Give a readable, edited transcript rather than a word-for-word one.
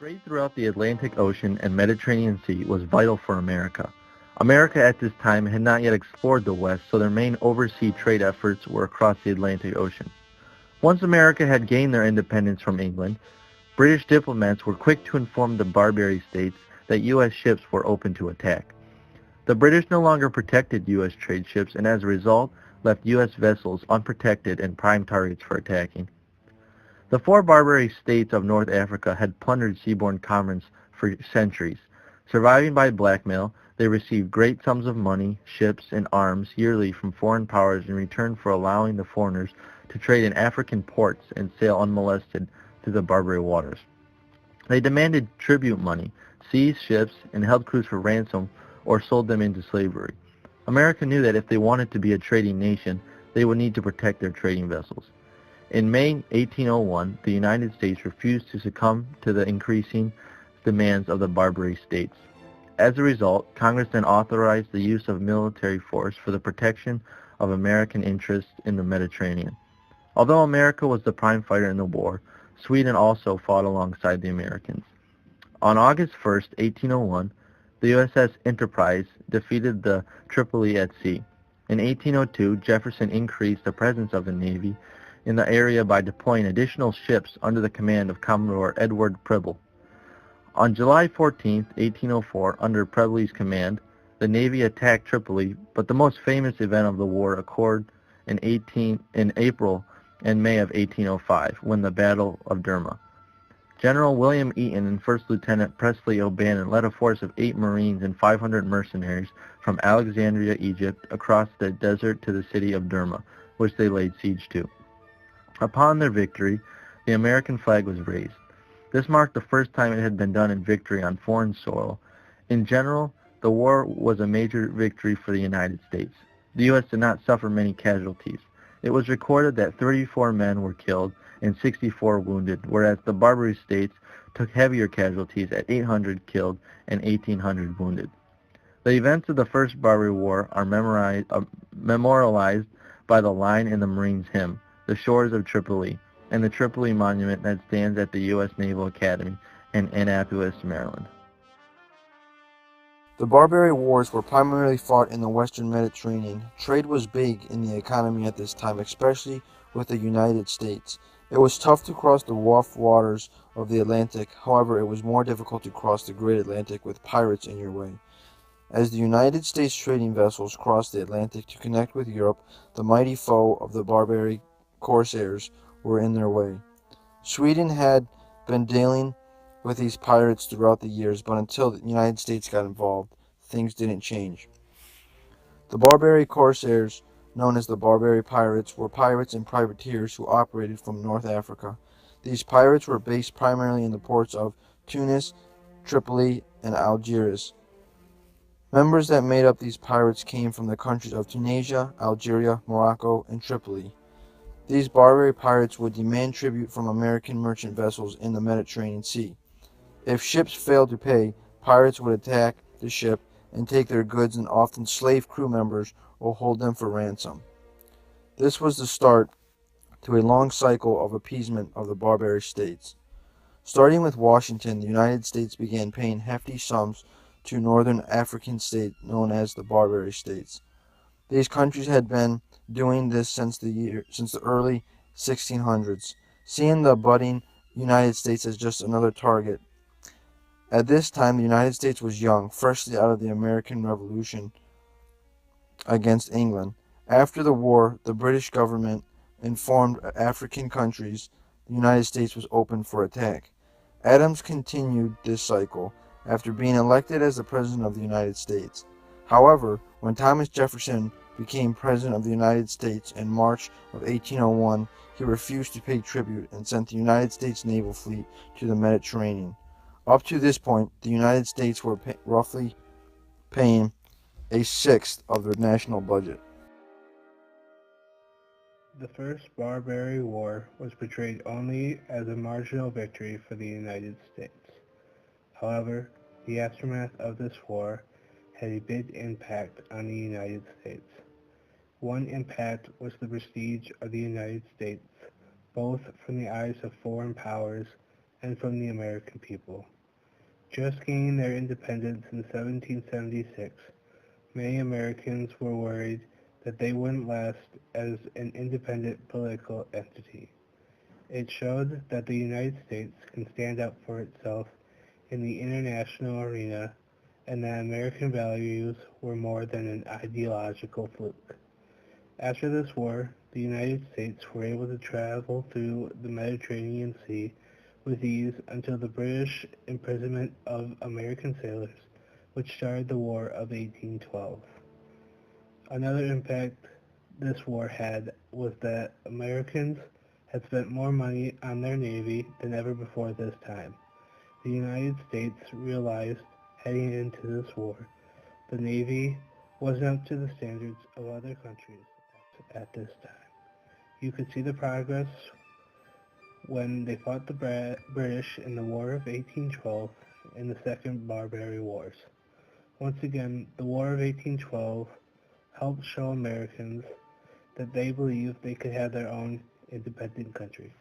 Trade throughout the Atlantic Ocean and Mediterranean Sea was vital for America. America at this time had not yet explored the West, so their main overseas trade efforts were across the Atlantic Ocean. Once America had gained their independence from England, British diplomats were quick to inform the Barbary states that U.S. ships were open to attack. The British no longer protected U.S. trade ships and as a result left U.S. vessels unprotected and prime targets for attacking. The four Barbary states of North Africa had plundered seaborne commerce for centuries. Surviving by blackmail, they received great sums of money, ships, and arms yearly from foreign powers in return for allowing the foreigners to trade in African ports and sail unmolested through the Barbary waters. They demanded tribute money, seized ships, and held crews for ransom or sold them into slavery. America knew that if they wanted to be a trading nation, they would need to protect their trading vessels. In May 1801, the United States refused to succumb to the increasing demands of the Barbary states. As a result, Congress then authorized the use of military force for the protection of American interests in the Mediterranean. Although America was the prime fighter in the war, Sweden also fought alongside the Americans. On August 1, 1801, the USS Enterprise defeated the Tripoli at sea. In 1802, Jefferson increased the presence of the Navy in the area by deploying additional ships under the command of Commodore Edward Preble. On July 14, 1804, under Preble's command, the Navy attacked Tripoli, but the most famous event of the war occurred in April and May of 1805, when the Battle of Derma. General William Eaton and First Lieutenant Presley O'Bannon led a force of 8 Marines and 500 mercenaries from Alexandria, Egypt, across the desert to the city of Derma, which they laid siege to. Upon their victory, the American flag was raised. This marked the first time it had been done in victory on foreign soil. In general, the war was a major victory for the United States. The U.S. did not suffer many casualties. It was recorded that 34 men were killed and 64 wounded, whereas the Barbary states took heavier casualties at 800 killed and 1,800 wounded. The events of the First Barbary War are memorialized by the line in the Marines' hymn, "The Shores of Tripoli," and the Tripoli Monument that stands at the U.S. Naval Academy in Annapolis, Maryland. The Barbary Wars were primarily fought in the Western Mediterranean. Trade was big in the economy at this time, especially with the United States. It was tough to cross the rough waters of the Atlantic. However, it was more difficult to cross the Great Atlantic with pirates in your way. As the United States trading vessels crossed the Atlantic to connect with Europe, the mighty foe of the Barbary corsairs were in their way. Sweden had been dealing with these pirates throughout the years, but until the United States got involved, things didn't change. The Barbary corsairs, known as the Barbary pirates, were pirates and privateers who operated from North Africa. These pirates were based primarily in the ports of Tunis, Tripoli, and Algiers. Members that made up these pirates came from the countries of Tunisia, Algeria, Morocco, and Tripoli. These Barbary pirates would demand tribute from American merchant vessels in the Mediterranean Sea. If ships failed to pay, pirates would attack the ship and take their goods and often slave crew members or hold them for ransom. This was the start to a long cycle of appeasement of the Barbary states. Starting with Washington, the United States began paying hefty sums to northern African states known as the Barbary states. These countries had been doing this since the early 1600s, seeing the budding United States as just another target. At this time, the United States was young, freshly out of the American Revolution against England. After the war, the British government informed African countries the United States was open for attack. Adams continued this cycle after being elected as the President of the United States. However, when Thomas Jefferson became President of the United States in March of 1801, he refused to pay tribute and sent the United States naval fleet to the Mediterranean. Up to this point, the United States were roughly paying a sixth of their national budget. The First Barbary War was portrayed only as a marginal victory for the United States. However, the aftermath of this war had a big impact on the United States. One impact was the prestige of the United States, both from the eyes of foreign powers and from the American people. just gaining their independence in 1776, many Americans were worried that they wouldn't last as an independent political entity. It showed that the United States can stand up for itself in the international arena and that American values were more than an ideological fluke. After this war, the United States were able to travel through the Mediterranean Sea with ease until the British imprisonment of American sailors, which started the War of 1812. Another impact this war had was that Americans had spent more money on their navy than ever before this time. The United States realized heading into this war the navy wasn't up to the standards of other countries at this time. You could see the progress when they fought the British in the War of 1812 and the Second Barbary Wars. Once again, the War of 1812 helped show Americans that they believed they could have their own independent country.